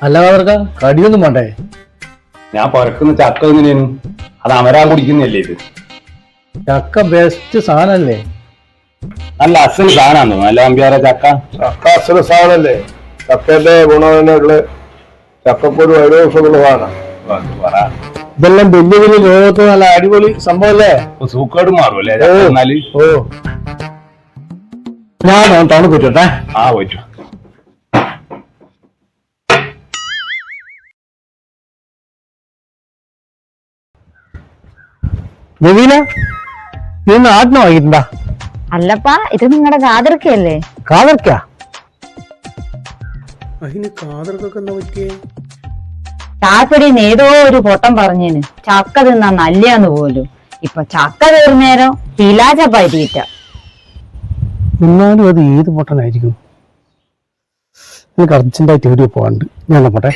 അല്ല കാതർക്ക കടിയൊന്നും വേണ്ടേ? ഞാൻ പറക്കുന്ന ചക്ക എങ്ങനെയാണ്? അത് അമരാൻ കുടിക്കുന്നല്ലേ ഇത്? ചക്ക ബെസ്റ്റ് സാധനല്ലേ? നല്ല അസൽ സാധനമാണ് നല്ല അമ്പ്യാറ ചക്ക. ചക്ക അസുര സാധനല്ലേ? ചക്കന്റെ ഗുണം തന്നെ ഉള്ള ചക്കപ്പൊരു ഓരോ ദിവസമുള്ള സാധനം. പറ ഇതെല്ലാം വലിയ വലിയ ലോകത്ത് നല്ല അടിപൊളി സംഭവല്ലേ? സൂക്കേട് മാറുമല്ലേ ചക്ക തിന്നാല്? ഓ ഞാൻ ടൗണിൽ പോയിട്ടെ. ആ പോയിട്ടു. നവീന നീ നാട്ടിന് വാങ്ങിട്ടുണ്ടാ? അല്ലപ്പാ, ഇത് നിങ്ങളുടെ കാതിർക്കയല്ലേ? കാതർക്ക അതിന് കാതർക്കൊക്കെ എന്താ പറ്റിയേ? ചായപ്പടിന്ന് ഏതോ ഒരു പൊട്ടം പറഞ്ഞേന് ചക്ക തിന്നാ നല്ലയാന്ന് പോലും. ഇപ്പൊ ചക്ക തീർന്നേരം തിലാച പറ്റിയിട്ട. എന്നാലും അത് ഏത് പൊട്ടനായിരിക്കും? എനിക്ക് അർജന്റായിട്ട് എവിടെയോ പോകാണ്ട്. ഞാൻ പോട്ടെ.